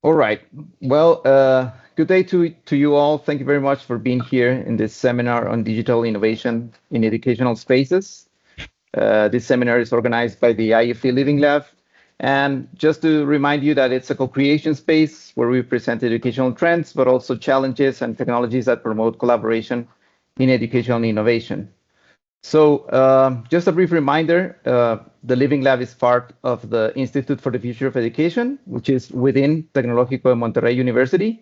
All right. Well, good day to you all. Thank you very much for being here in this seminar on digital innovation in educational spaces. This seminar is organized by the IFE Living Lab. And just to remind you that it's a co-creation space where we present educational trends, but also challenges and technologies that promote collaboration in educational innovation. So just a brief reminder, the Living Lab is part of the Institute for the Future of Education, which is within Tecnológico de Monterrey University.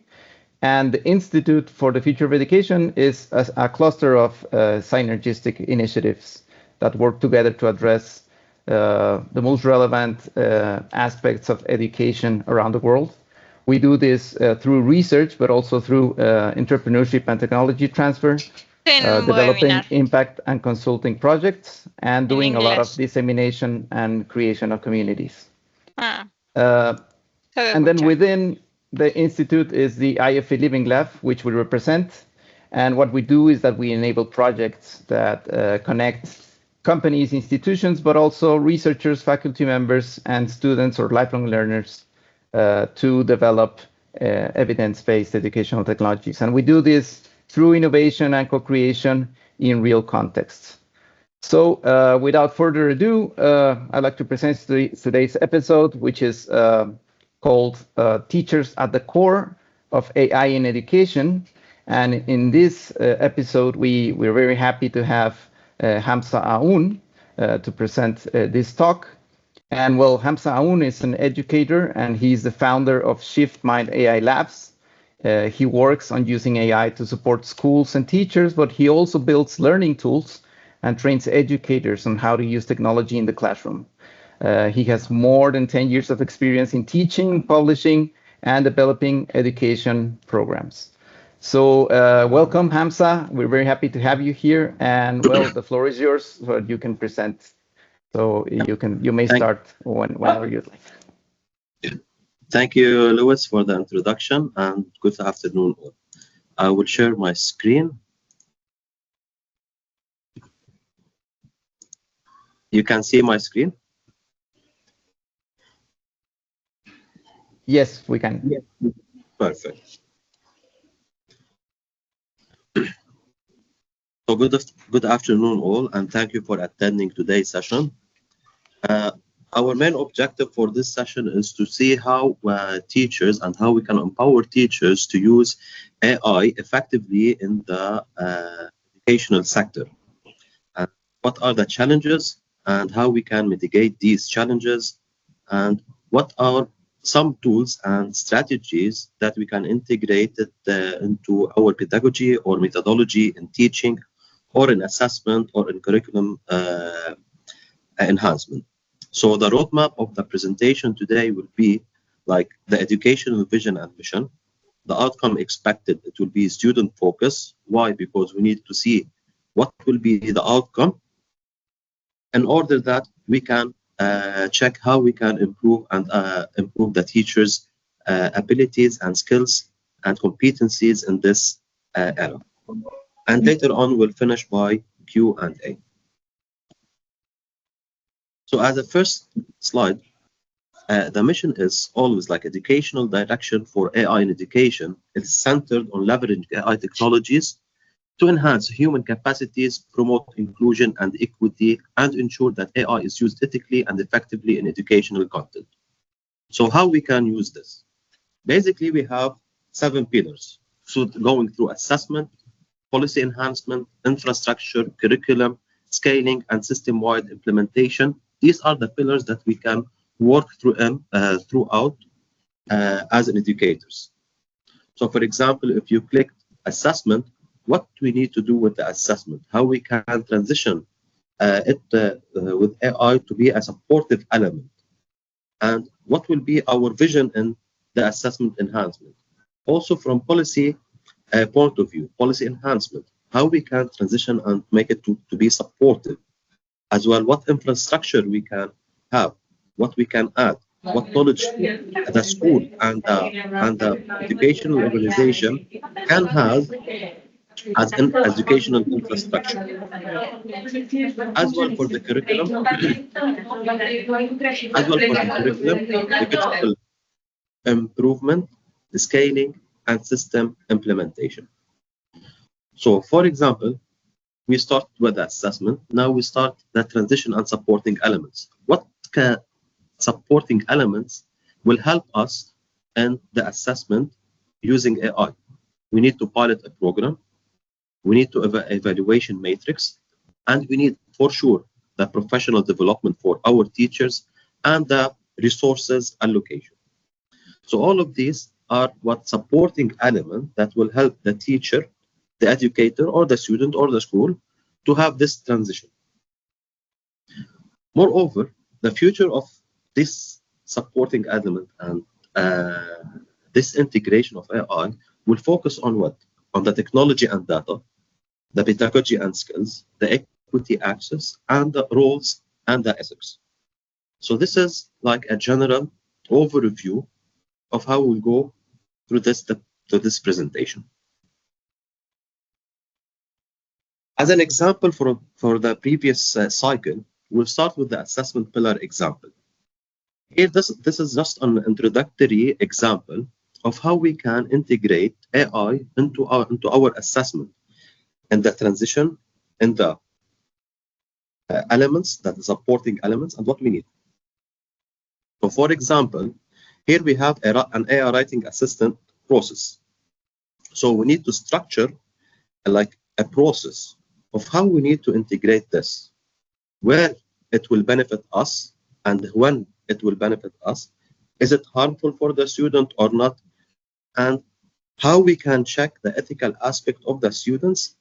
And the Institute for the Future of Education is a cluster of synergistic initiatives that work together to address the most relevant aspects of education around the world. We do this through research, but also through entrepreneurship and technology transfer, developing impact and consulting projects, and doing a lot of dissemination and creation of communities. And then within the Institute is the IFE Living Lab, which we represent. And what we do is that we enable projects that connect companies, institutions, but also researchers, faculty members, and students or lifelong learners to develop evidence-based educational technologies. And we do this through innovation and co-creation in real contexts. So without further ado, I'd like to present today's episode, which is called Teachers at the Core of AI in Education. And in this episode, we're very happy to have Hamsa Aun to present this talk. And well, Hamsa Aun is an educator, and he's the founder of Shift Mind AI Labs. He works on using AI to support schools and teachers, but he also builds learning tools and trains educators on how to use technology in the classroom. He has more than 10 years of experience in teaching, publishing, and developing education programs. So welcome, Hamsa. We're very happy to have you here. And well, the floor is yours, so you can present. So you may start whenever you'd like. Thank you, Louis, for the introduction, and good afternoon all. I will share my screen. You can see my screen? Yes, we can. Yeah. Perfect. So good afternoon all, and thank you for attending today's session. Our main objective for this session is to see how teachers and how we can empower teachers to use AI effectively in the educational sector. And what are the challenges and how we can mitigate these challenges, and what are some tools and strategies that we can integrate into our pedagogy or methodology in teaching or in assessment or in curriculum enhancement. So the roadmap of the presentation today will be like the educational vision and mission, the outcome expected. It will be student focus. Why? Because we need to see what will be the outcome in order that we can check how we can improve the teachers' abilities and skills and competencies in this era. And later on, we'll finish by Q&A. So as a first slide, the mission is always like educational direction for AI in education. It's centered on leveraging AI technologies to enhance human capacities, promote inclusion and equity, and ensure that AI is used ethically and effectively in educational content. So how we can use this? Basically, we have 7 pillars. So going through assessment, policy enhancement, infrastructure, curriculum, scaling, and system-wide implementation. These are the pillars that we can work throughout as an educators. So for example, if you click assessment, what we need to do with the assessment, how we can transition it with AI to be a supportive element, and what will be our vision in the assessment enhancement. Also from policy point of view, policy enhancement, how we can transition and make it to be supportive as well, what infrastructure we can have, what we can add, what knowledge the school and the educational organization can have as an educational infrastructure. As well for the curriculum, digital improvement, scaling, and system implementation. So for example, we start with the assessment. Now we start the transition and supporting elements. What supporting elements will help us in the assessment using AI? We need to pilot a program. We need to evaluation matrix, and we need for sure the professional development for our teachers and the resources allocation. So all of these are what supporting element that will help the teacher, the educator, or the student, or the school to have this transition. Moreover, the future of this supporting element and this integration of AI will focus on what? On the technology and data, the pedagogy and skills, the equity access, and the roles and the ethics. So this is like a general overview of how we'll go through this presentation. As an example for the previous cycle, we'll start with the assessment pillar example. Here, this is just an introductory example of how we can integrate AI into our assessment and the transition in the elements, that is supporting elements, and what we need. So for example, here we have an AI writing assistant process. So we need to structure like a process of how we need to integrate this, where it will benefit us and when it will benefit us. Is it harmful for the student or not? And how we can check the ethical aspect of the students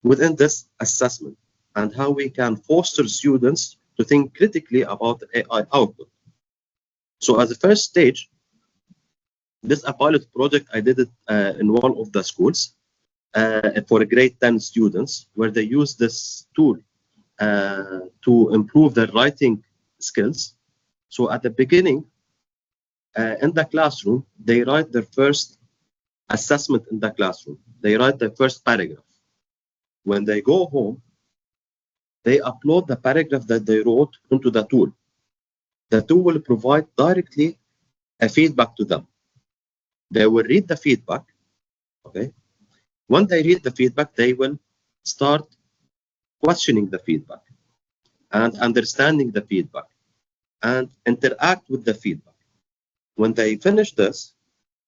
within this assessment, and how we can foster students to think critically about the AI output. So as a first stage, this is a pilot project I did it in one of the schools for grade 10 students, where they use this tool to improve their writing skills. So at the beginning, in the classroom, they write their first assessment in the classroom. They write their first paragraph. When they go home, they upload the paragraph that they wrote into the tool. The tool will provide directly a feedback to them. They will read the feedback, okay? When they read the feedback, they will start questioning the feedback and understanding the feedback and interact with the feedback. When they finish this,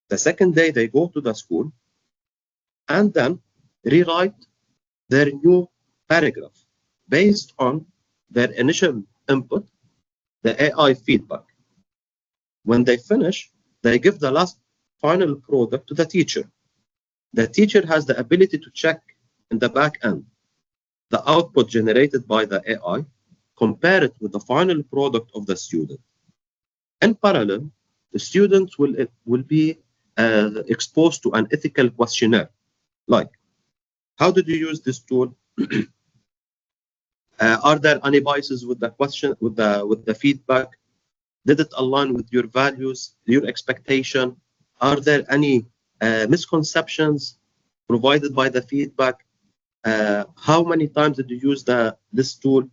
the second day they go to the school and then rewrite their new paragraph based on their initial input, the AI feedback. When they finish, they give the last final product to the teacher. The teacher has the ability to check in the back end the output generated by the AI, compare it with the final product of the student. In parallel, the students will be exposed to an ethical questionnaire, like, how did you use this tool? Are there any biases with the question, with the feedback? Did it align with your values, your expectation? Are there any misconceptions provided by the feedback? How many times did you use this tool?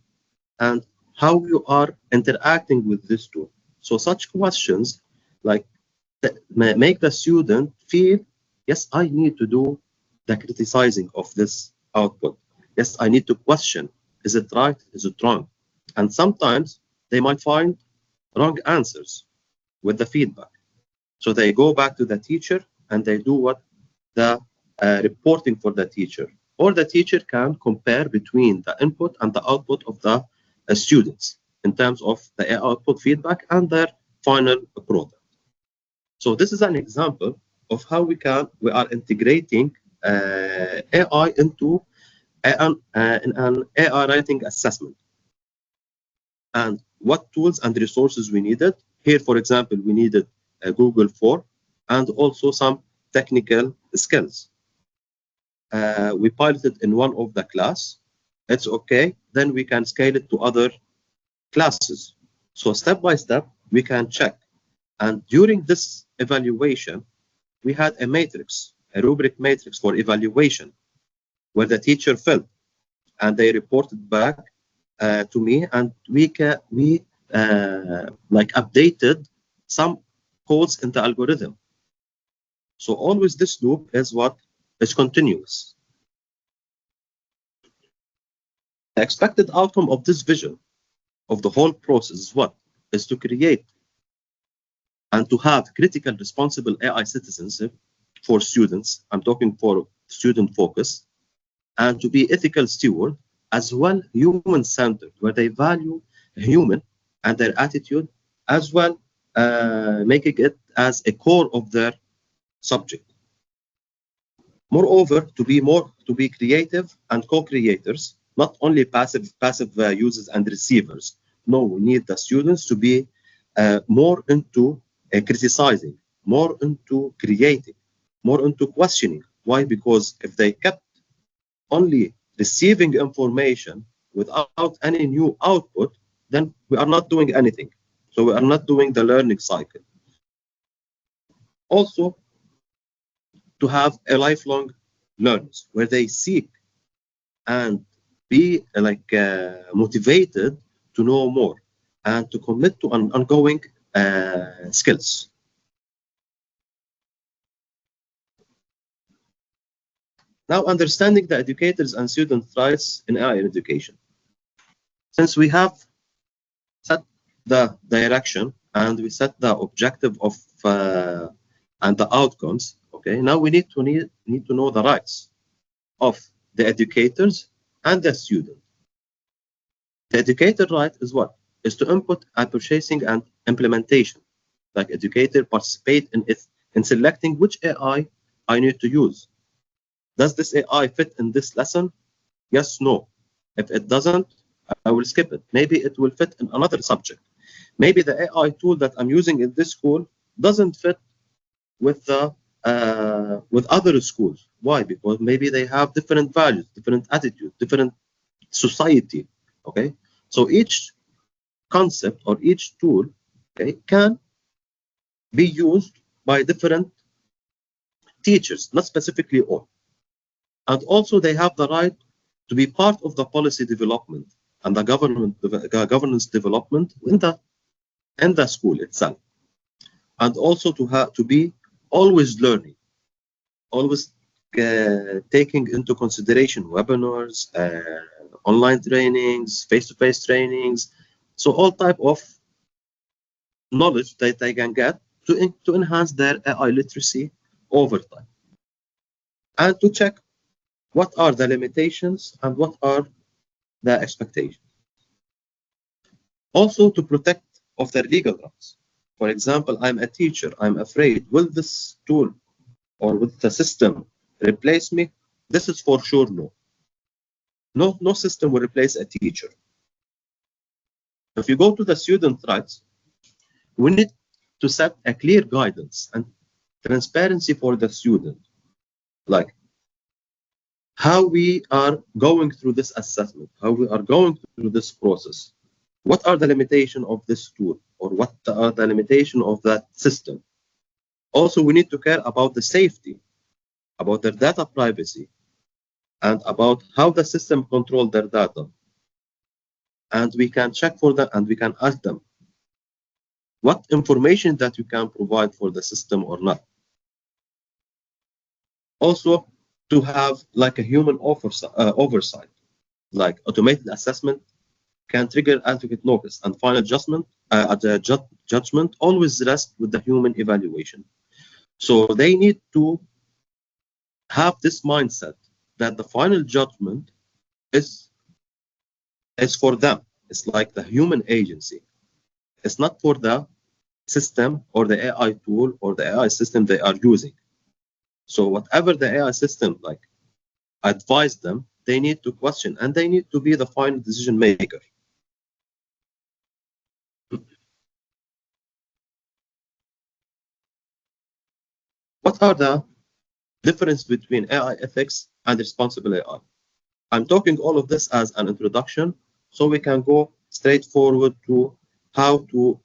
And how you are interacting with this tool? So such questions like make the student feel, yes, I need to do the criticizing of this output. Yes, I need to question, is it right? Is it wrong? And sometimes they might find wrong answers with the feedback. So they go back to the teacher and they do what? The reporting for the teacher. Or the teacher can compare between the input and the output of the students. in terms of the output feedback and their final product. So this is an example of how we are integrating AI into an AI writing assessment, and what tools and resources we needed. Here, for example, we needed a Google form and also some technical skills. We piloted in one of the class. It's okay. Then we can scale it to other classes. So step by step, we can check. And during this evaluation, we had a matrix, a rubric matrix for evaluation, where the teacher filled, and they reported back to me, and we updated some codes in the algorithm. So always this loop is what is continuous. The expected outcome of this vision of the whole process is what? Is to create and to have critical responsible AI citizenship for students. I'm talking for student focus, and to be ethical steward, as well human-centered, where they value human and their attitude, as well making it as a core of their subject. Moreover, to be creative and co-creators, not only passive users and receivers. No, we need the students to be more into criticizing, more into creating, more into questioning. Why? Because if they kept only receiving information without any new output, then we are not doing anything. So we are not doing the learning cycle. Also, to have a lifelong learners where they seek and be motivated to know more and to commit to ongoing skills. Now, understanding the educators and students' rights in AI education. Since we have set the direction and we set the objective of and the outcomes, okay, now we need to know the rights of the educators and the student. The educator right is what? Is to input and purchasing and implementation. Like educator participate in selecting which AI I need to use. Does this AI fit in this lesson? Yes, no. If it doesn't, I will skip it. Maybe it will fit in another subject. Maybe the AI tool that I'm using in this school doesn't fit with the with other schools. Why? Because maybe they have different values, different attitude, different society. Okay, so each concept or each tool, okay, can be used by different teachers, not specifically all. And also they have the right to be part of the policy development and the governance development in the school itself. And also to be always learning, always taking into consideration webinars, online trainings, face-to-face trainings, so all type of knowledge that they can get to enhance their AI literacy over time, and to check what are the limitations and what are the expectations. Also to protect of their legal rights. For example, I'm a teacher, I'm afraid, will this tool or will the system replace me? This is for sure no. No system will replace a teacher. If you go to the student rights, we need to set a clear guidance and transparency for the student, like how we are going through this assessment, how we are going through this process. What are the limitations of this tool, or what are the limitations of that system? Also, we need to care about the safety, about their data privacy, and about how the system controls their data. And we can check for that, and we can ask them what information that you can provide for the system or not. Also, to have like a human oversight, like automated assessment can trigger advocate notice, and final judgment always rests with the human evaluation. So they need to have this mindset that the final judgment is for them. It's like the human agency. It's not for the system or the AI tool or the AI system they are using. So whatever the AI system like advise them, they need to question and they need to be the final decision maker. What are the difference between AI ethics and responsible AI? I'm talking all of this as an introduction, so we can go straight forward to how to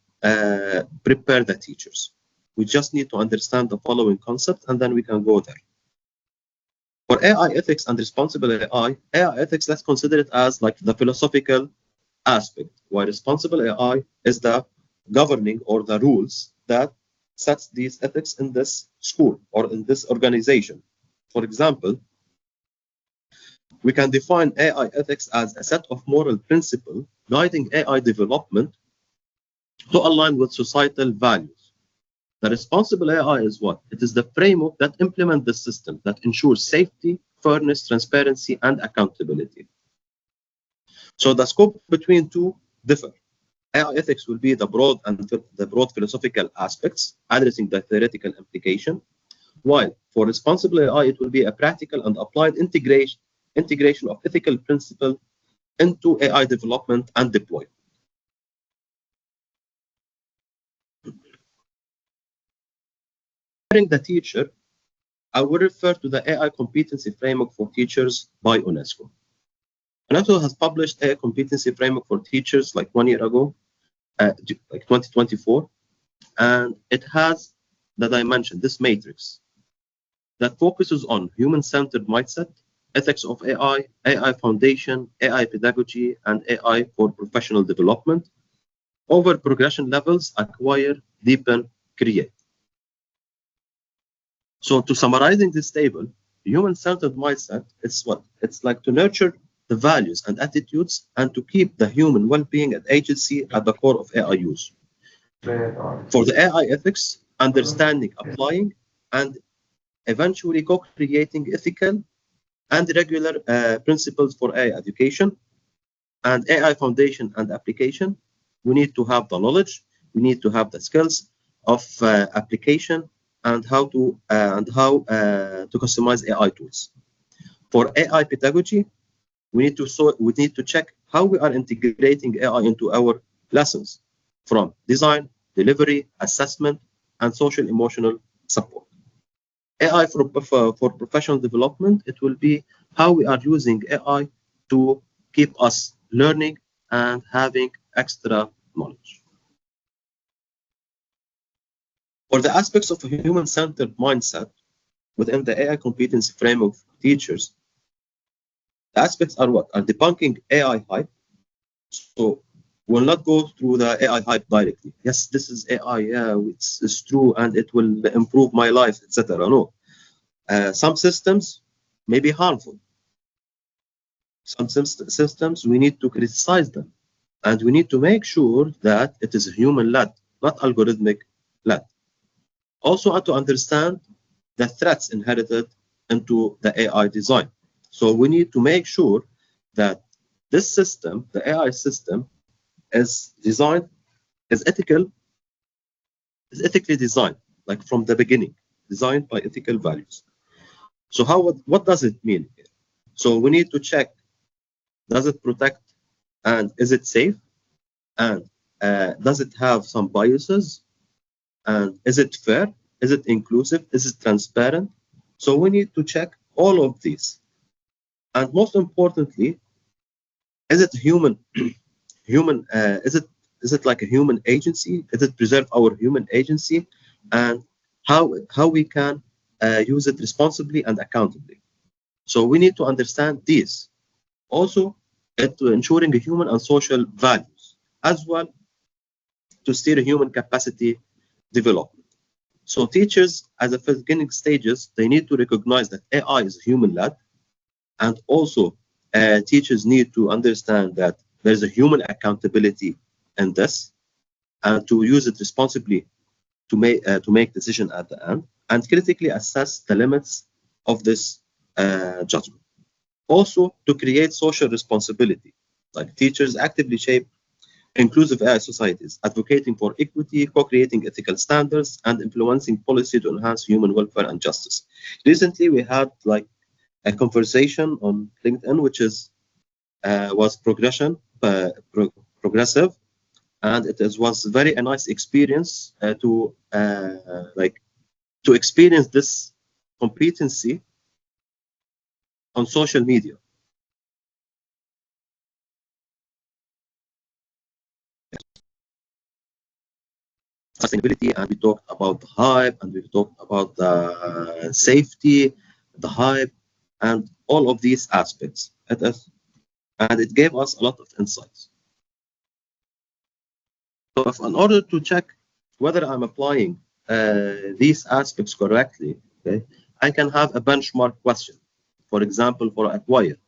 prepare the teachers. We just need to understand the following concept, and then we can go there. For AI ethics and responsible AI ethics, let's consider it as like the philosophical aspect, while responsible AI is the governing or the rules that sets these ethics in this school or in this organization. For example, we can define AI ethics as a set of moral principles guiding AI development to align with societal values. The responsible AI is what? It is the framework that implements the system that ensures safety, fairness, transparency, and accountability. So the scope between two differ. AI ethics will be the broad philosophical aspects addressing the theoretical implication, while for responsible AI it will be a practical and applied integration of ethical principles into AI development and deployment. During the teacher, I will refer to the AI Competency Framework for Teachers by UNESCO. UNESCO has published AI Competency Framework for Teachers like 1 year ago, like 2024, and it has that I mentioned, this matrix that focuses on human-centered mindset, ethics of AI, AI foundation, AI pedagogy, and AI for professional development over progression levels: acquire, deepen, create. So to summarizing this table, human-centered mindset is what? It's like to nurture the values and attitudes and to keep the human well-being and agency at the core of AI use. For the AI ethics, understanding, applying, and eventually co-creating ethical and regular principles for AI education and AI foundation and application. We need to have the knowledge, we need to have the skills of application and how to customize AI tools. For AI pedagogy, we need to check how we are integrating AI into our lessons, from design, delivery, assessment, and social emotional support. AI for professional development, it will be how we are using AI to keep us learning and having extra knowledge. For the aspects of a human-centered mindset within the AI competency framework for teachers, the aspects are what? Are debunking AI hype. So we'll not go through the AI hype directly. Yes, this is AI, yeah, it's true, and it will improve my life, etc. No. Some systems may be harmful. Some systems, we need to criticize them. And we need to make sure that it is human-led, not algorithmic-led. Also, to understand the threats inherited into the AI design. So we need to make sure that this system, the AI system, is ethically designed, like from the beginning, designed by ethical values. So what does it mean here? So we need to check, does it protect and is it safe? And does it have some biases? And is it fair? Is it inclusive? Is it transparent? So we need to check all of these. And most importantly, is it human? Is it like a human agency? Does it preserve our human agency? And how we can use it responsibly and accountably. So we need to understand these. Also, to ensuring a human and social values, as well to steer human capacity development. So teachers, at the beginning stages, they need to recognize that AI is human-led, and also teachers need to understand that there's a human accountability in this, and to use it responsibly to make decision at the end, and critically assess the limits of this judgment. Also, to create social responsibility, like teachers actively shape inclusive AI societies, advocating for equity, co-creating ethical standards, and influencing policy to enhance human welfare and justice. Recently, we had like a conversation on LinkedIn, which was progressive, and it was very a nice experience to experience this competency on social media. Sustainability, and we talked about the hype, and we talked about the safety, the hype, and all of these aspects. And it gave us a lot of insights. So in order to check whether I'm applying these aspects correctly, okay, I can have a benchmark question. For example, for acquire,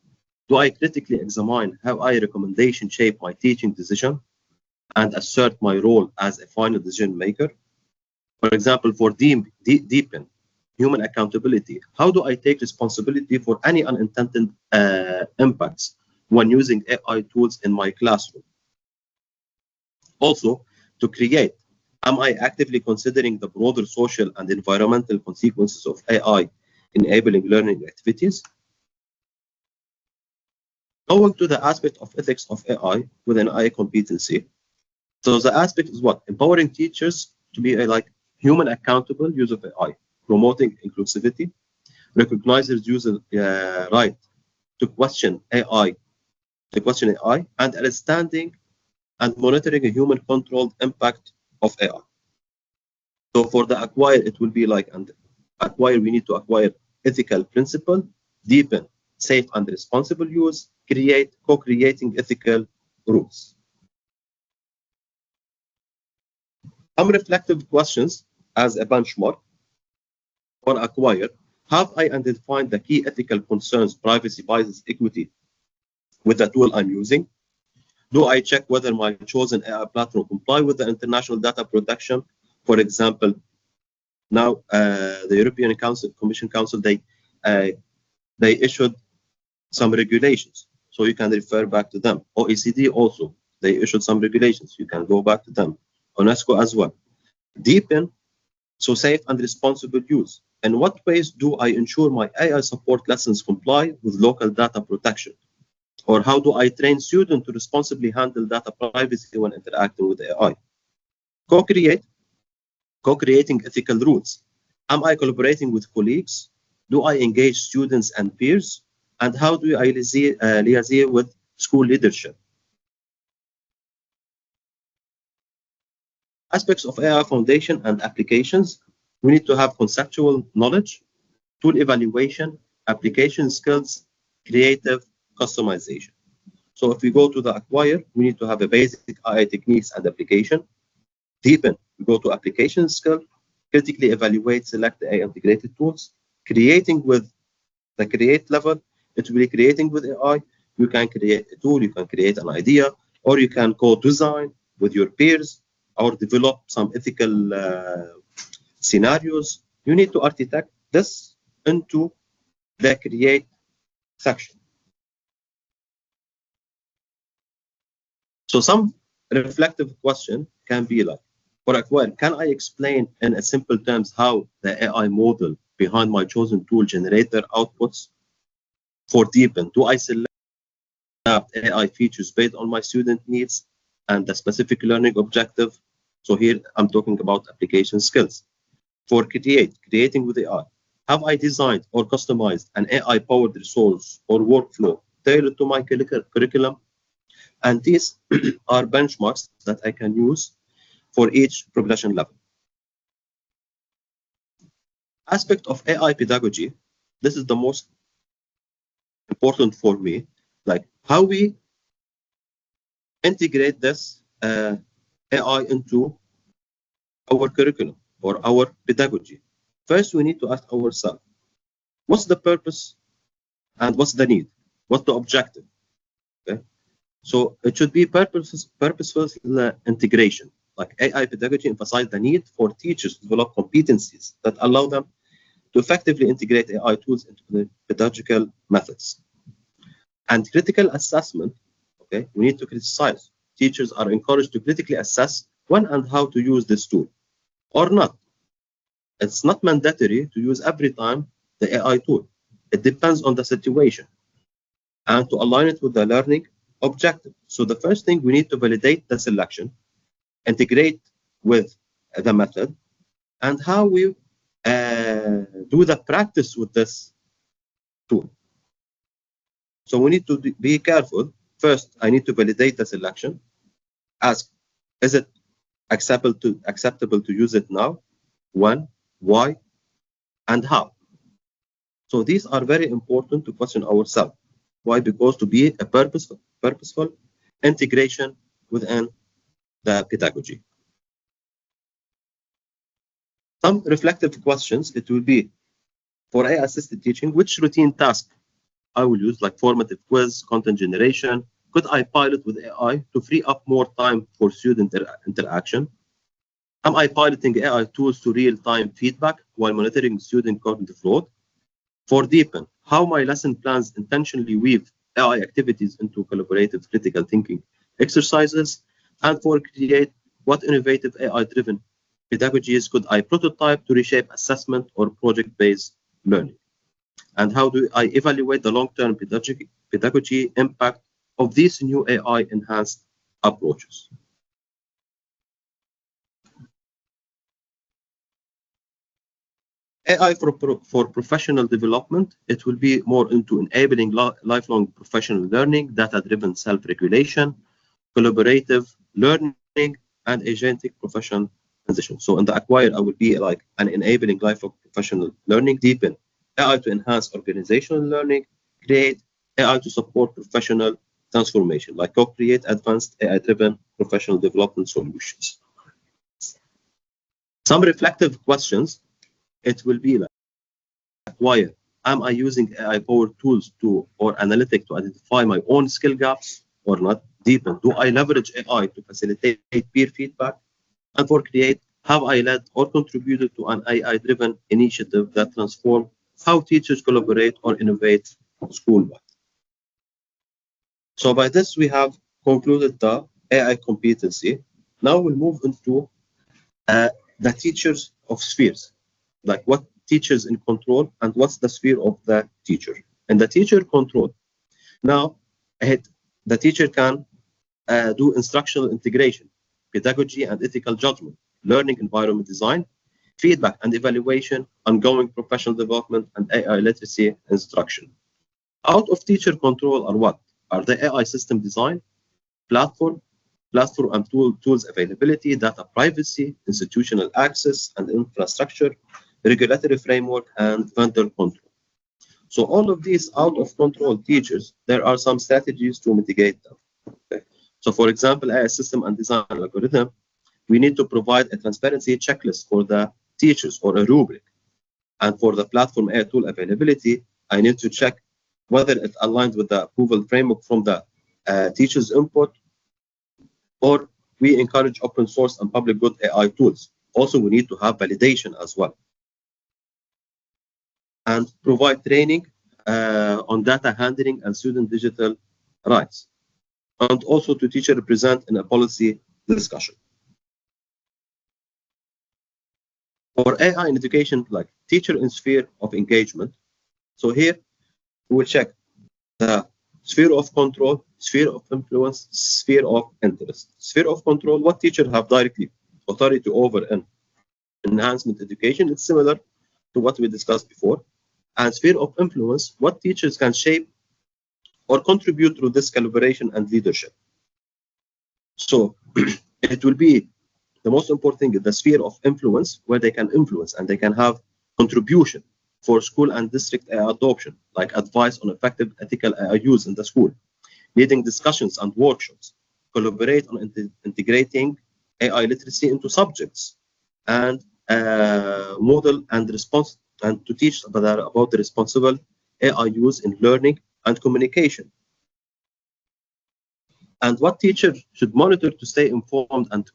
do I critically examine how AI recommendation shape my teaching decision and assert my role as a final decision maker? For example, for deepen, human accountability, how do I take responsibility for any unintended impacts when using AI tools in my classroom? Also, to create, am I actively considering the broader social and environmental consequences of AI enabling learning activities? Going to the aspect of ethics of AI with an AI competency. So the aspect is what? Empowering teachers to be like human accountable use of AI, promoting inclusivity, recognizes user right to question AI, and understanding and monitoring a human controlled impact of AI. So for the acquire, it will be like, and acquire, we need to acquire ethical principle, deepen safe and responsible use, create co-creating ethical rules. Some reflective questions as a benchmark for acquire. Have I identified the key ethical concerns, privacy, bias, equity with the tool I'm using? Do I check whether my chosen AI platform comply with the international data protection? For example, now the European Commission Council, they issued some regulations, so you can refer back to them. OECD also, they issued some regulations, you can go back to them. UNESCO as well. Deepen, so safe and responsible use. In what ways do I ensure my AI support lessons comply with local data protection? Or how do I train students to responsibly handle data privacy when interacting with AI? Co-creating ethical rules. Am I collaborating with colleagues? Do I engage students and peers? And how do I liaise with school leadership? Aspects of AI foundation and applications. We need to have conceptual knowledge, tool evaluation, application skills, creative customization. So if we go to the acquire, we need to have a basic AI techniques and application. Deepen, we go to application skill, critically evaluate, select the AI integrated tools. Creating with the create level, it will be creating with AI. You can create a tool, you can create an idea, or you can co-design with your peers or develop some ethical scenarios. You need to architect this into the create section. So some reflective question can be like, for acquire, can I explain in a simple terms how the AI model behind my chosen tool generate their outputs? For deepen, do I select AI features based on my student needs and the specific learning objective? So here I'm talking about application skills. For creating with AI, have I designed or customized an AI-powered resource or workflow tailored to my curriculum? And these are benchmarks that I can use for each progression level. Aspect of AI pedagogy, this is the most important for me, like how we integrate this AI into our curriculum or our pedagogy. First, we need to ask ourselves, what's the purpose and what's the need? What's the objective? Okay. So it should be purposeful integration. Like AI pedagogy emphasizes the need for teachers to develop competencies that allow them to effectively integrate AI tools into the pedagogical methods. And critical assessment, okay, we need to criticize. teachers are encouraged to critically assess when and how to use this tool, or not. It's not mandatory to use every time the AI tool. It depends on the situation and to align it with the learning objective. So the first thing, we need to validate the selection, integrate with the method, and how we do the practice with this tool. So we need to be careful. First, I need to validate the selection. Ask, is it acceptable to use it now? When, why, and how? So these are very important to question ourselves. Why? Because to be a purposeful integration within the pedagogy. Some reflective questions, it will be, for AI-assisted teaching, which routine task I will use, like formative quiz, content generation? Could I pilot with AI to free up more time for student interaction? Am I piloting AI tools to real-time feedback while monitoring student cognitive load? For deepen, how my lesson plans intentionally weave AI activities into collaborative critical thinking exercises? And for create, what innovative AI-driven pedagogies could I prototype to reshape assessment or project-based learning? And how do I evaluate the long-term pedagogy impact of these new AI-enhanced approaches? AI for professional development, it will be more into enabling lifelong professional learning, data-driven self-regulation, collaborative learning, and agentic professional transition. So in the acquire, I will be like an enabling lifelong professional learning, deepen AI to enhance organizational learning, create AI to support professional transformation, like co-create advanced AI-driven professional development solutions. Some reflective questions, it will be like, acquire, am I using AI-powered tools or analytics to identify my own skill gaps or not? Deepen, do I leverage AI to facilitate peer feedback? And for create, have I led or contributed to an AI-driven initiative that transforms how teachers collaborate or innovate schoolwide? So by this, we have concluded the AI competency. Now we'll move into the teachers of spheres, like what teachers in control and what's the sphere of the teacher. And the teacher control, now the teacher can do instructional integration, pedagogy and ethical judgment, learning environment design, feedback and evaluation, ongoing professional development, and AI literacy instruction. Out of teacher control are what? Are the AI system design, platform and tools availability, data privacy, institutional access and infrastructure, regulatory framework, and vendor control. So all of these out of control teachers, there are some strategies to mitigate them. Okay. So for example, AI system and design algorithm, we need to provide a transparency checklist for the teachers or a rubric. And for the platform AI tool availability, I need to check whether it aligns with the approval framework from the teacher's input, or we encourage open source and public good AI tools. Also, we need to have validation as well. And provide training on data handling and student digital rights. And also to teacher represent in a policy discussion. For AI in education, like teacher in sphere of engagement. So here, we will check the sphere of control, sphere of influence, sphere of interest. Sphere of control, what teachers have directly authority over in enhancement education. It's similar to what we discussed before. And sphere of influence, what teachers can shape or contribute through this collaboration and leadership. So it will be the most important thing, the sphere of influence, where they can influence and they can have contribution for school and district AI adoption, like advice on effective ethical AI use in the school, leading discussions and workshops, collaborate on integrating AI literacy into subjects, and model and response, and to teach about the responsible AI use in learning and communication. And what teachers should monitor to stay informed and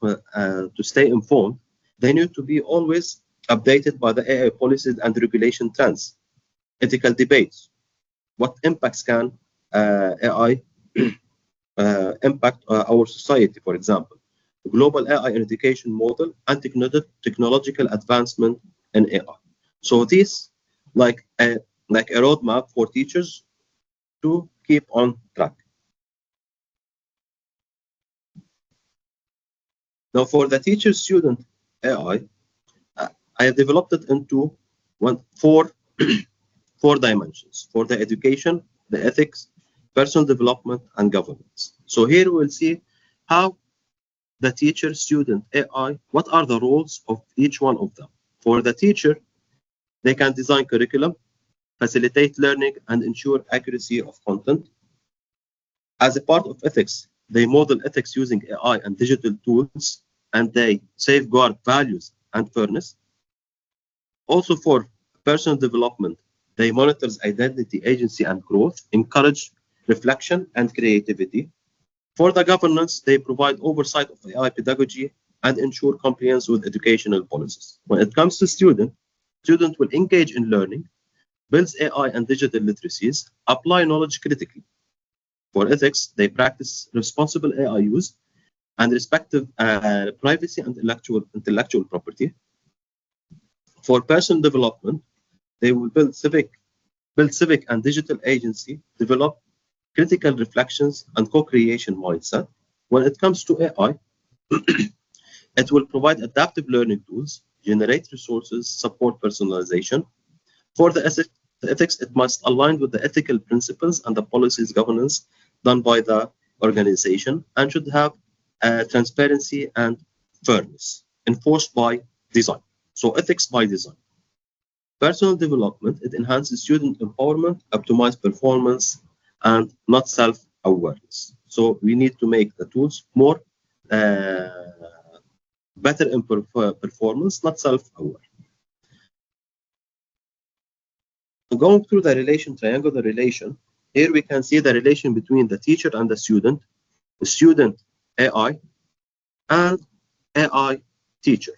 to stay informed, they need to be always updated by the AI policies and regulation trends, ethical debates. What impacts can AI impact our society, for example, global AI in education model and technological advancement in AI. So this like a roadmap for teachers to keep on track. Now for the teacher-student AI, I have developed it into four dimensions: for the education, the ethics, personal development, and governance. So here we'll see how the teacher-student AI, what are the roles of each one of them. For the teacher, they can design curriculum, facilitate learning, and ensure accuracy of content. As a part of ethics, they model ethics using AI and digital tools, and they safeguard values and fairness. Also for personal development, they monitor identity, agency, and growth, encourage reflection and creativity. For the governance, they provide oversight of AI pedagogy and ensure compliance with educational policies. When it comes to student will engage in learning, builds AI and digital literacies, apply knowledge critically. For ethics, they practice responsible AI use and respective privacy and intellectual property. For personal development, they will build civic and digital agency, develop critical reflections and co-creation mindset. When it comes to AI, it will provide adaptive learning tools, generate resources, support personalization. For the ethics, it must align with the ethical principles and the policies governance done by the organization, and should have transparency and fairness enforced by design. So ethics by design. Personal development, it enhances student empowerment, optimize performance, and not self-awareness. So we need to make the tools more better in performance, not self-aware. Going through the relation, triangular relation, here we can see the relation between the teacher and the student AI, and AI teacher.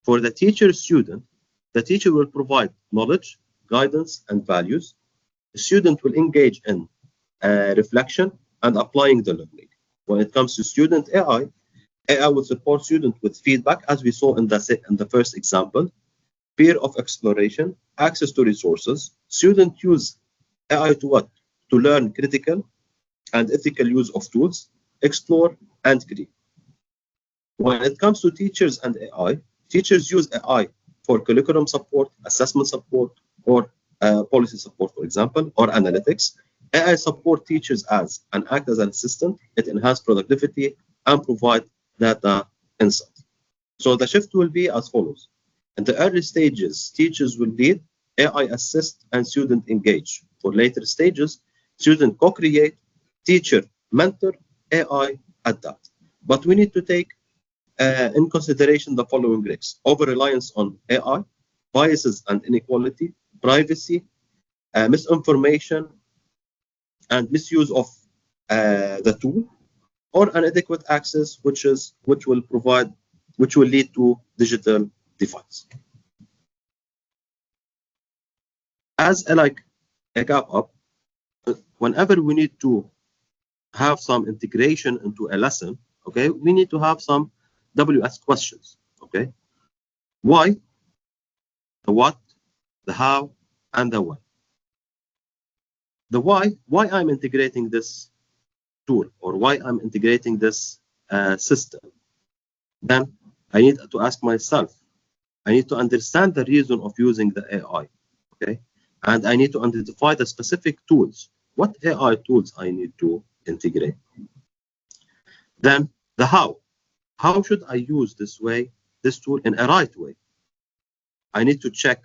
For the teacher-student, the teacher will provide knowledge, guidance, and values. The student will engage in reflection and applying the learning. When it comes to student AI will support students with feedback, as we saw in the first example, fear of exploration, access to resources. Students use AI to what? To learn critical and ethical use of tools, explore, and create. When it comes to teachers and AI, teachers use AI for curriculum support, assessment support, or policy support, for example, or analytics. AI support teachers as and act as an assistant. It enhances productivity and provide data insight. So the shift will be as follows. In the early stages, teachers will lead, AI assist, and student engage. For later stages, student co-create, teacher mentor, AI adapt. But we need to take in consideration the following risks: over-reliance on AI, biases and inequality, privacy, misinformation, and misuse of the tool, or inadequate access, which will lead to digital divides. As a gap up, whenever we need to have some integration into a lesson, okay, we need to have some WS questions, okay? Why, the what, the how, and the when. The why I'm integrating this tool, or why I'm integrating this system. Then I need to ask myself, I need to understand the reason of using the AI, okay? And I need to identify the specific tools. What AI tools I need to integrate? Then the how. How should I use this tool in a right way? I need to check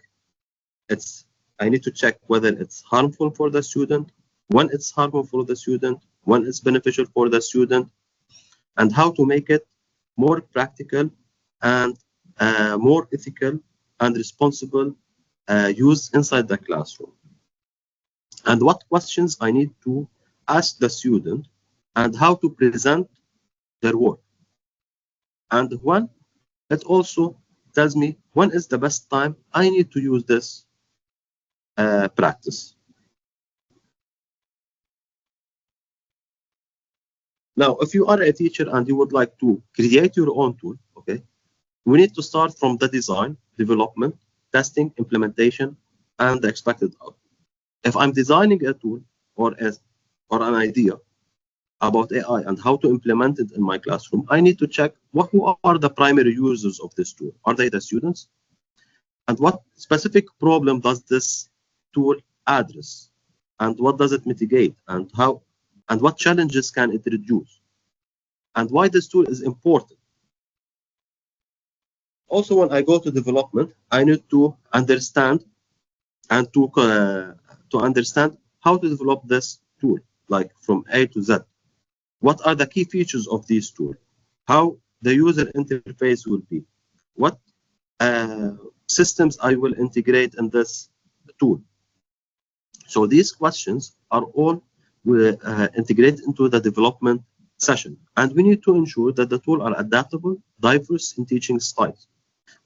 whether it's harmful for the student, when it's harmful for the student, when it's beneficial for the student, and how to make it more practical and more ethical and responsible use inside the classroom. And what questions I need to ask the student, and how to present their work. And when, it also tells me when is the best time I need to use this practice. Now, if you are a teacher and you would like to create your own tool, okay, we need to start from the design, development, testing, implementation, and the expected outcome. If I'm designing a tool or an idea about AI and how to implement it in my classroom, I need to check who are the primary users of this tool. Are they the students? And what specific problem does this tool address? And what does it mitigate? And how? And what challenges can it reduce? And why this tool is important? Also, when I go to development, I need to understand and to understand how to develop this tool, like from A to Z. What are the key features of this tool? How the user interface will be? What systems I will integrate in this tool? So these questions are all integrated into the development session. And we need to ensure that the tools are adaptable, diverse in teaching styles,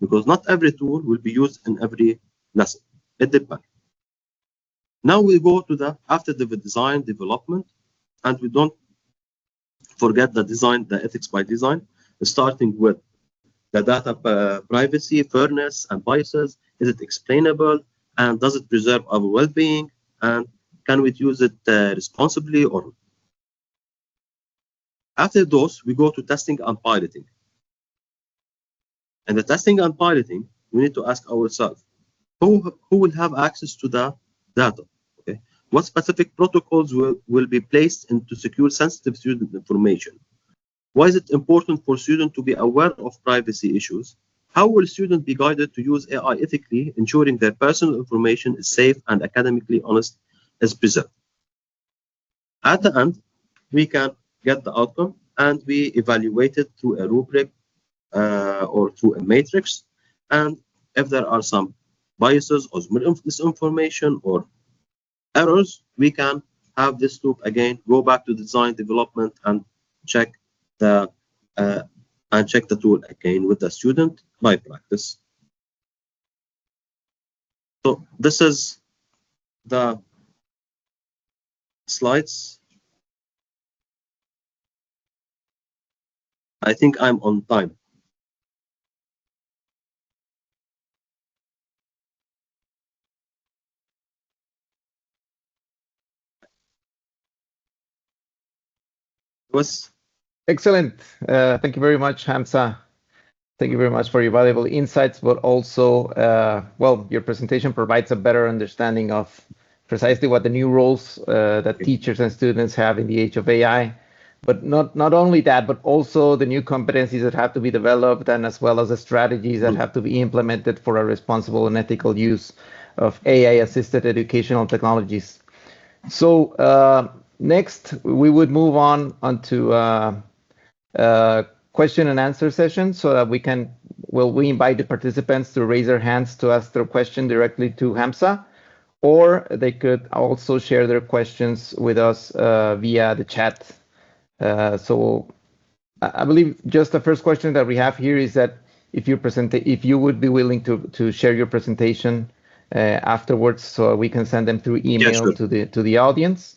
because not every tool will be used in every lesson. It depends. Now we go to after the design development, and we don't forget the design, the ethics by design, starting with the data privacy, fairness, and biases. Is it explainable? And does it preserve our well-being? And can we use it responsibly? Or after those, we go to testing and piloting. And the testing and piloting, we need to ask ourselves, who will have access to the data? Okay. What specific protocols will be placed in to secure sensitive student information? Why is it important for students to be aware of privacy issues? How will students be guided to use AI ethically, ensuring their personal information is safe and academically honest is preserved? At the end, we can get the outcome and we evaluate it through a rubric or through a matrix. And if there are some biases or misinformation or errors, we can have this loop again, go back to design development and check the tool again with the student by practice. So this is the slides. I think I'm on time. Excellent. Thank you very much, Hamza. Thank you very much for your valuable insights, but also, well, your presentation provides a better understanding of precisely what the new roles that teachers and students have in the age of AI. But not only that, but also the new competencies that have to be developed, and as well as the strategies that have to be implemented for a responsible and ethical use of AI-assisted educational technologies. So next, we would move on onto question and answer session, so that we invite the participants to raise their hands to ask their question directly to Hamza, or they could also share their questions with us via the chat. So I believe just the first question that we have here is that if you would be willing to share your presentation afterwards, so we can send them through email. Yeah, sure. to the audience.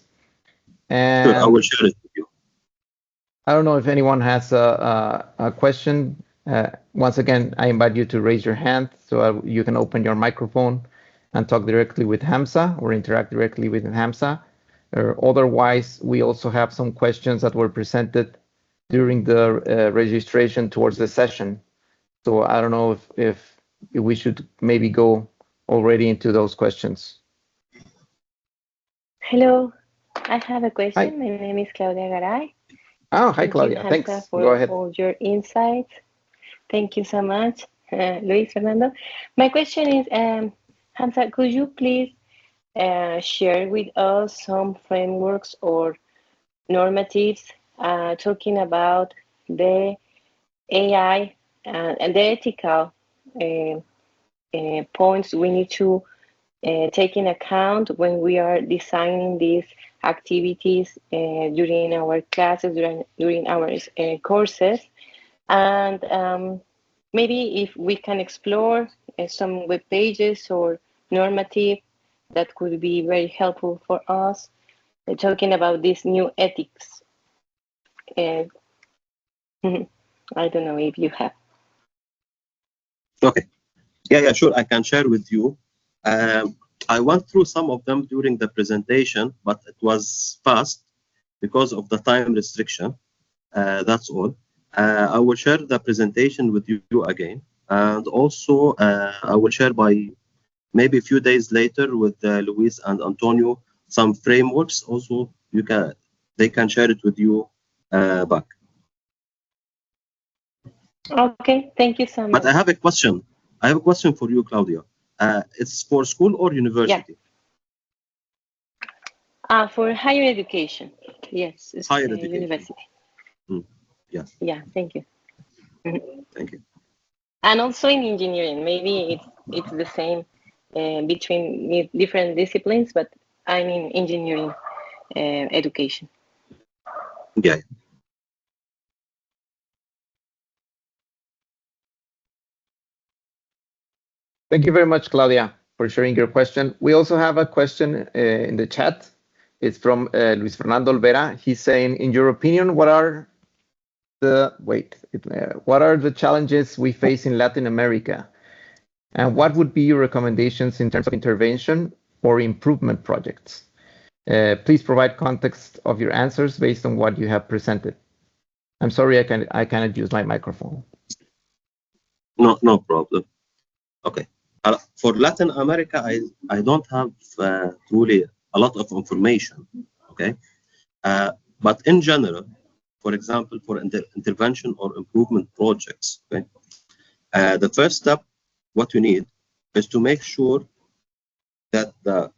And sure, I will share it with you. I don't know if anyone has a question. Once again, I invite you to raise your hand so you can open your microphone and talk directly with Hamza or interact directly with Hamza. Or otherwise, we also have some questions that were presented during the registration towards the session. So I don't know if we should maybe go already into those questions. Hello, I have a question. Hi. My name is Claudia Garay. Oh, hi, Claudia. Thank you, Thanks. for Go ahead. all your insights. Thank you so much, Luis Fernando. My question is, Hamza, could you please share with us some frameworks or normatives talking about the AI and the ethical points we need to take in account when we are designing these activities during our classes, during our courses, and maybe if we can explore some web pages or normative that could be very helpful for us talking about this new ethics. I don't know if you have. Okay. Yeah, sure. I can share with you. I went through some of them during the presentation, but it was fast because of the time restriction. That's all. I will share the presentation with you again, and also I will share by maybe a few days later with Luis and Antonio some frameworks. Also, they can share it with you back. Okay, thank you so much. But I have a question. I have a question for you, Claudia. It's for school or university? Yeah. For higher education. Yes, it's higher education. University. Yes. Yeah, thank you. Thank you. And also in engineering, maybe it's the same between different disciplines, but I'm in engineering education. Yeah. Thank you very much, Claudia, for sharing your question. We also have a question in the chat. It's from Luis Fernando Olvera. He's saying, in your opinion, what are the challenges we face in Latin America? And what would be your recommendations in terms of intervention or improvement projects? Please provide context of your answers based on what you have presented. I'm sorry, I cannot use my microphone. No problem. Okay. For Latin America, I don't have truly a lot of information. Okay. But in general, for example, for intervention or improvement projects, okay, the first step, what you need is to make sure that the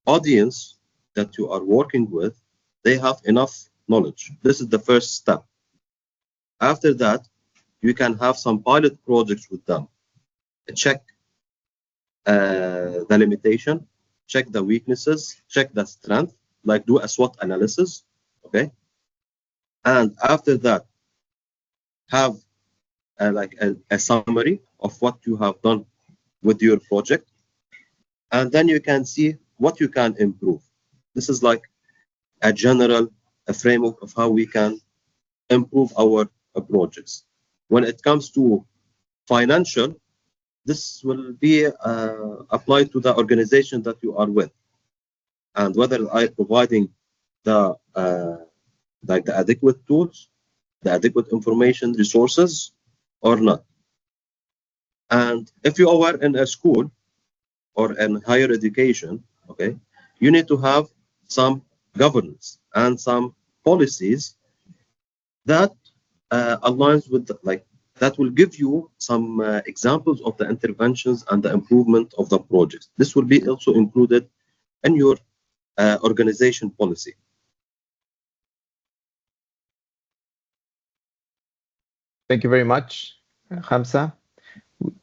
audience that you are working with, they have enough knowledge. This is the first step. After that, you can have some pilot projects with them. Check the limitation, check the weaknesses, check the strength, like do a SWOT analysis, okay? And after that, have like a summary of what you have done with your project. And then you can see what you can improve. This is like a general framework of how we can improve our projects. When it comes to financial, this will be applied to the organization that you are with, and whether I providing the like the adequate tools, the adequate information resources, or not. And if you are in a school or in higher education, okay, you need to have some governance and some policies that aligns with that will give you some examples of the interventions and the improvement of the projects. This will be also included in your organization policy. Thank you very much, Hamza.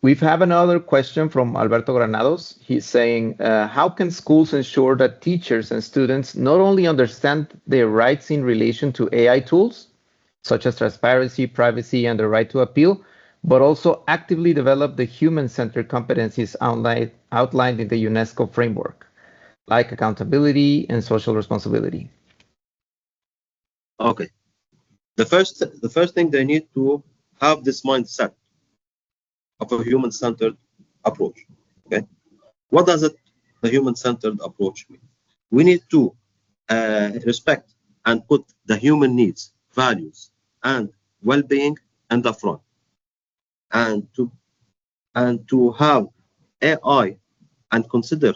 We have another question from Alberto Granados. He's saying, how can schools ensure that teachers and students not only understand their rights in relation to AI tools, such as transparency, privacy, and the right to appeal, but also actively develop the human-centered competencies outlined in the UNESCO framework, like accountability and social responsibility? Okay. The first thing, they need to have this mindset of a human-centered approach. Okay. What does the human-centered approach mean? We need to respect and put the human needs, values, and well-being in the front, and to have AI and consider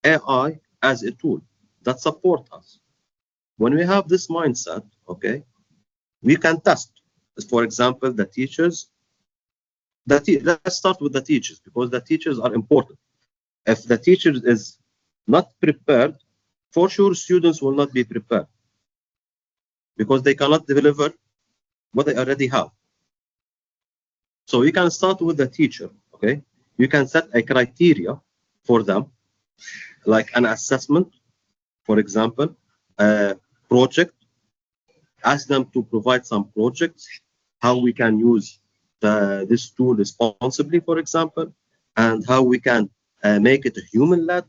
AI as a tool that supports us. When we have this mindset, okay, we can test. For example, the teachers. Let's start with the teachers, because the teachers are important. If the teacher is not prepared, for sure students will not be prepared, because they cannot deliver what they already have. So you can start with the teacher, okay? You can set a criteria for them, like an assessment, for example, a project. Ask them to provide some projects, how we can use this tool responsibly, for example, and how we can make it human-led,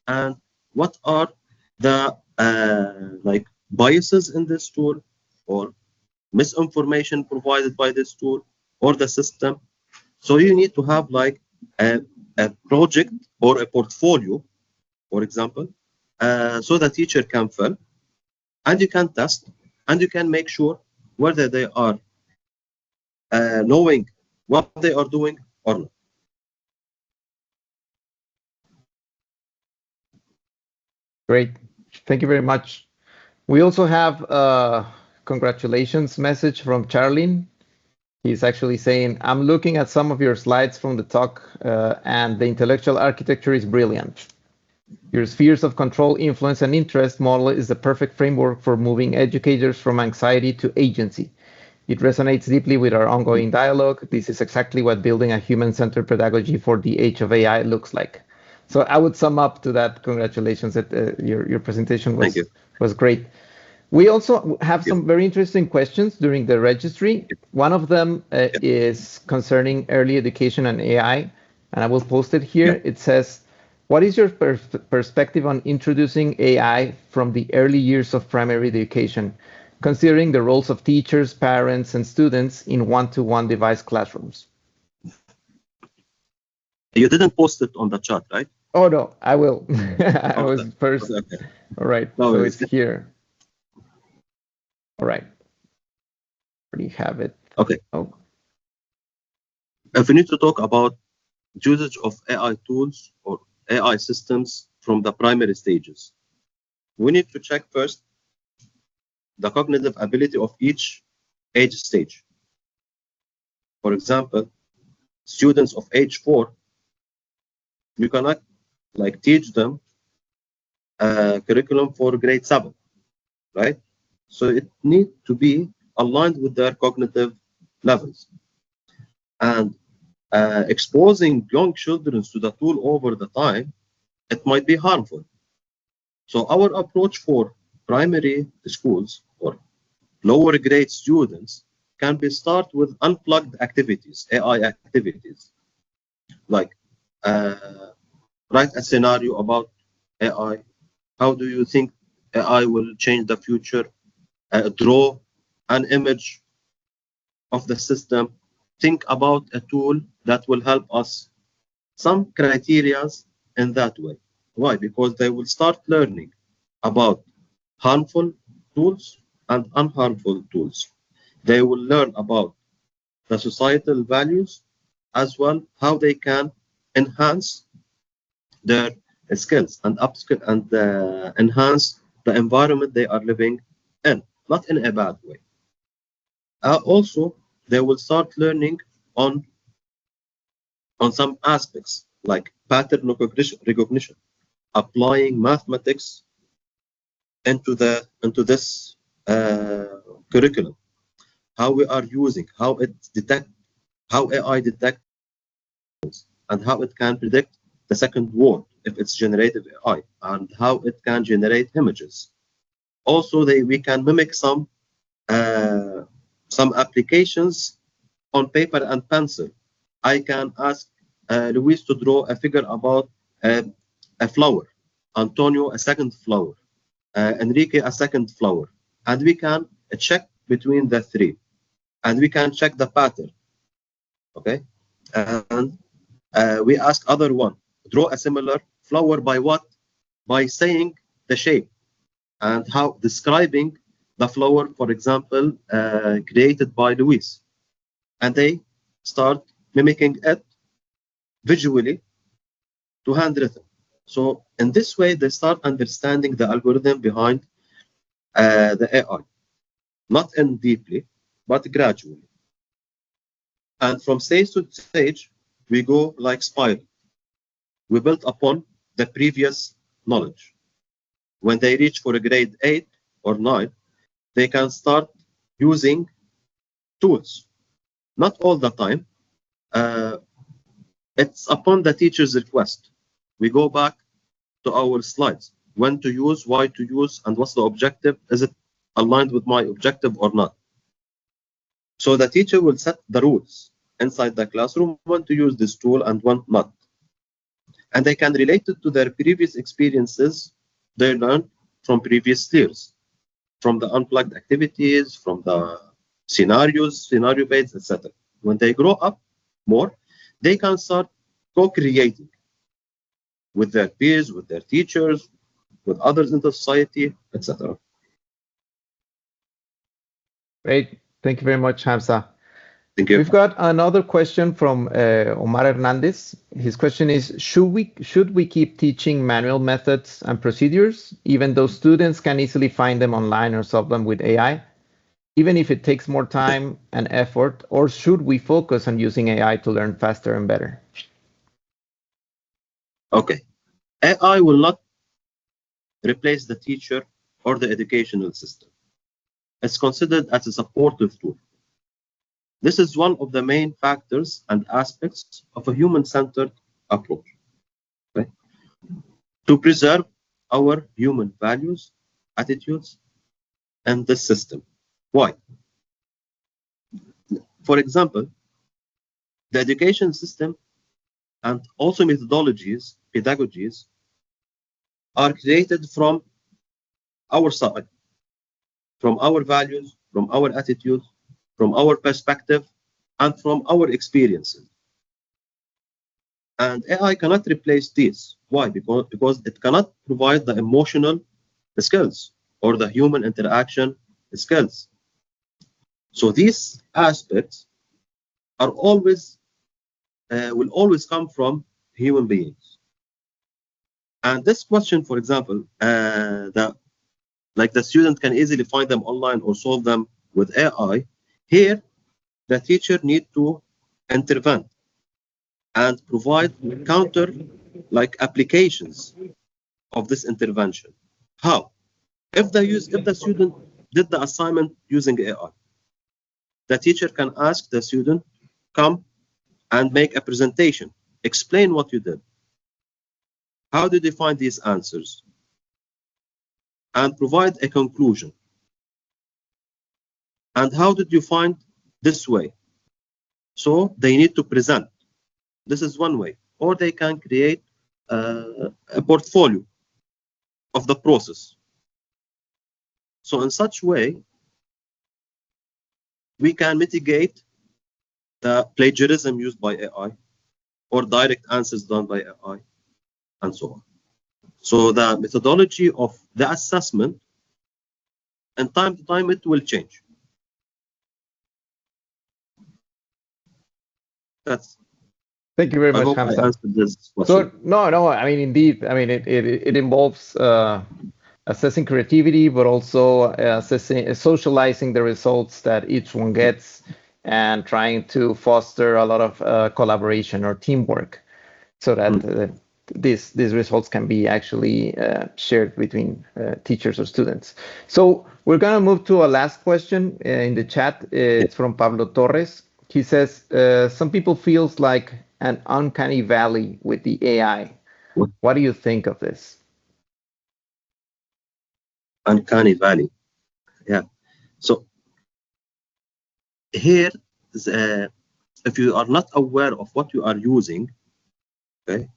and what are the like biases in this tool, or misinformation provided by this tool or the system. So you need to have like a project or a portfolio, for example, so the teacher can fill, and you can test, and you can make sure whether they are knowing what they are doing or not. Great. Thank you very much. We also have a congratulations message from Charlene. He's actually saying, I'm looking at some of your slides from the talk, and the intellectual architecture is brilliant. Your spheres of control, influence, and interest model is the perfect framework for moving educators from anxiety to agency. It resonates deeply with our ongoing dialogue. This is exactly what building a human-centered pedagogy for the age of AI looks like. So I would sum up to that. Congratulations, that your presentation was great. We also have some very interesting questions during the registry. One of them is concerning early education and AI, and I will post it here. It says, what is your perspective on introducing AI from the early years of primary education, considering the roles of teachers, parents, and students in one-to-one device classrooms? You didn't post it on the chat, right? Oh, no, I will. I was first. Okay. All right, no, so it's here. All right. Where do you have it? Okay. Oh. If we need to talk about usage of AI tools or AI systems from the primary stages, we need to check first the cognitive ability of each age stage. For example, students of age 4, you cannot like teach them a curriculum for grade 7, right? So it needs to be aligned with their cognitive levels. And exposing young children to the tool over the time, it might be harmful. So our approach for primary schools or lower grade students can be start with unplugged activities, AI activities, like write a scenario about AI. How do you think AI will change the future? Draw an image of the system. Think about a tool that will help us. Some criteria in that way. Why? Because they will start learning about harmful tools and unharmful tools. They will learn about the societal values as well, how they can enhance their skills and upskill and enhance the environment they are living in, not in a bad way. Also, they will start learning on some aspects like pattern recognition, applying mathematics into this curriculum, how we are using, how AI detects, and how it can predict the second word if it's generative AI, and how it can generate images. Also, we can mimic some applications on paper and pencil. I can ask Luis to draw a figure about a flower, Antonio a second flower, Enrique a second flower, and we can check between the three, and we can check the pattern. Okay, and we ask other one, draw a similar flower by what? By saying the shape and how describing the flower, for example, created by Luis, and they start mimicking it visually to handwritten. So in this way, they start understanding the algorithm behind the AI, not in deeply, but gradually. And from stage to stage, we go like spiral. We build upon the previous knowledge. When they reach for a grade 8 or 9, they can start using tools. Not all the time. It's upon the teacher's request. We go back to our slides. When to use, why to use, and what's the objective? Is it aligned with my objective or not? So the teacher will set the rules inside the classroom when to use this tool and when not. And they can relate it to their previous experiences they learned from previous years. from the unplugged activities, from the scenarios, scenario-based, etc. When they grow up more, they can start co-creating with their peers, with their teachers, with others in the society, etc. Great. Thank you very much, Hamza. Thank you. We've got another question from Omar Hernandez. His question is, should we keep teaching manual methods and procedures, even though students can easily find them online or solve them with AI, even if it takes more time and effort, or should we focus on using AI to learn faster and better? Okay. AI will not replace the teacher or the educational system. It's considered as a supportive tool. This is one of the main factors and aspects of a human-centered approach, okay? To preserve our human values, attitudes, and this system. Why? For example, the education system and also methodologies, pedagogies, are created from our side, from our values, from our attitudes, from our perspective, and from our experiences. And AI cannot replace this. Why? Because it cannot provide the emotional skills or the human interaction skills. So these aspects are always will always come from human beings. And this question, for example, the student can easily find them online or solve them with AI. Here, the teacher needs to intervene and provide counter applications of this intervention. How? If the student did the assignment using AI, the teacher can ask the student, come and make a presentation, explain what you did. How did you find these answers? And provide a conclusion. And how did you find this way? So they need to present. This is one way. Or they can create a portfolio of the process. So in such way, we can mitigate the plagiarism used by AI or direct answers done by AI and so on. So the methodology of the assessment, and time to time, it will change. That's. Thank you very much, Hamza. So no, I mean, indeed, I mean, it involves assessing creativity, but also socializing the results that each one gets and trying to foster a lot of collaboration or teamwork so that these results can be actually shared between teachers or students. So we're going to move to a last question in the chat. It's from Pablo Torres. He says, some people feels like an uncanny valley with the AI. What do you think of this? Uncanny valley. Yeah. So here, if you are not aware of what you are using, okay,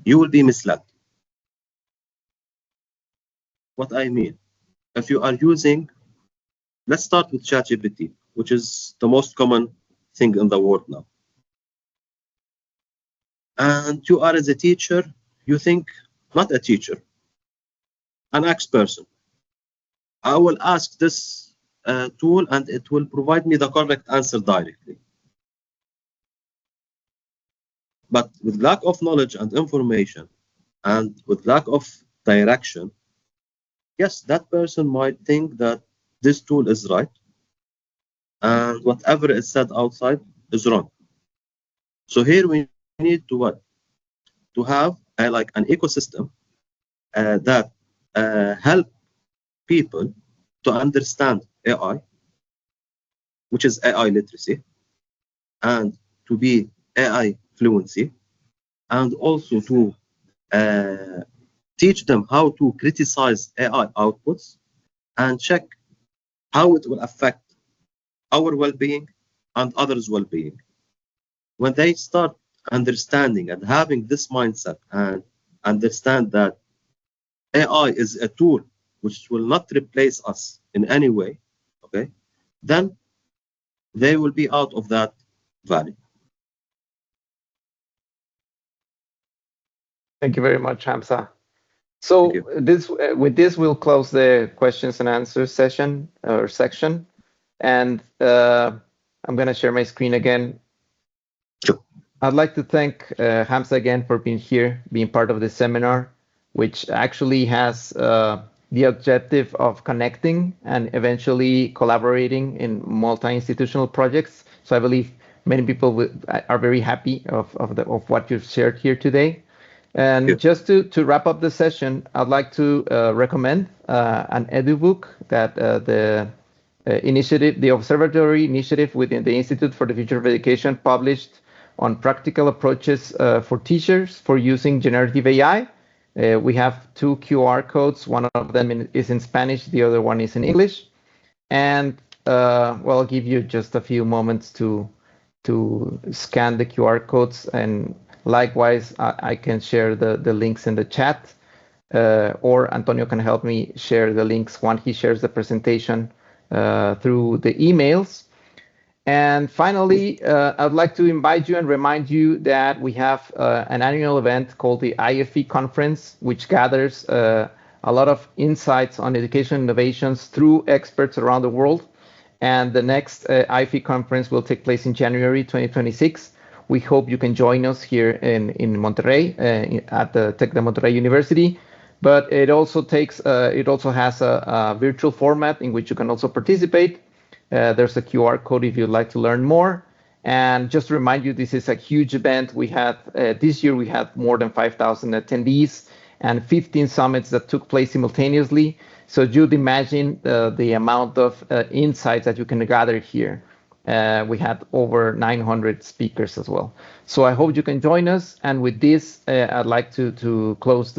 you will be misled. What I mean, if you are using, let's start with ChatGPT, which is the most common thing in the world now. And you are, as a teacher, you think, not a teacher, an ex-person. I will ask this tool and it will provide me the correct answer directly. But with lack of knowledge and information and with lack of direction, yes, that person might think that this tool is right and whatever is said outside is wrong. So here we need to what? To have an ecosystem that help people to understand AI, which is AI literacy, and to be AI fluency, and also to teach them how to criticize AI outputs and check how it will affect our well-being and others' well-being. When they start understanding and having this mindset and understand that AI is a tool which will not replace us in any way, okay, then they will be out of that value. Thank you very much, Hamza. So with this, we'll close the questions and answers session or section. And I'm going to share my screen again. Sure. I'd like to thank Hamza again for being here, being part of this seminar, which actually has the objective of connecting and eventually collaborating in multi-institutional projects. So I believe many people are very happy of what you've shared here today. And just to wrap up the session, I'd like to recommend an edu-book that the Observatory Initiative within the Institute for the Future of Education published on practical approaches for teachers for using generative AI. We have 2 QR codes. One of them is in Spanish, the other one is in English. And well, I'll give you just a few moments to scan the QR codes, and likewise, I can share the links in the chat, or Antonio can help me share the links when he shares the presentation through the emails. And finally, I'd like to invite you and remind you that we have an annual event called the IFE Conference, which gathers a lot of insights on education innovations through experts around the world. And the next IFE Conference will take place in January 2026. We hope you can join us here in Monterrey at the Tec de Monterrey University. But it also has a virtual format in which you can also participate. There's a QR code if you'd like to learn more. And just to remind you, this is a huge event. We had this year we had more than 5,000 attendees and 15 summits that took place simultaneously. So you'd imagine the amount of insights that you can gather here. We had over 900 speakers as well. So I hope you can join us. And with this, I'd like to close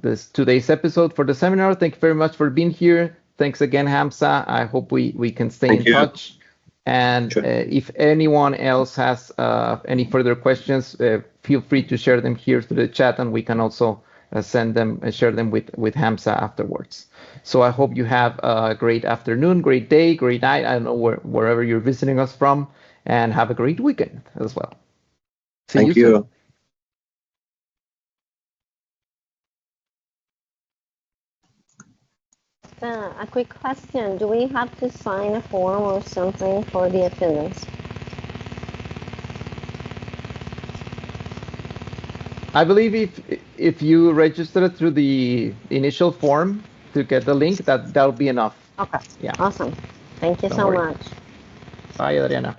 this today's episode for the seminar. Thank you very much for being here. Thanks again, Hamza. I hope we can stay in touch. And if anyone else has any further questions, feel free to share them here through the chat, and we can also share them with Hamza afterwards. So I hope you have a great afternoon, great day, great night. I don't know wherever you're visiting us from, and have a great weekend as well. Thank you. A quick question. Do we have to sign a form or something for the attendance? I believe if you register through the initial form to get the link, that'll be enough. Okay. Yeah. Awesome. Thank you so much. Bye, Adriana.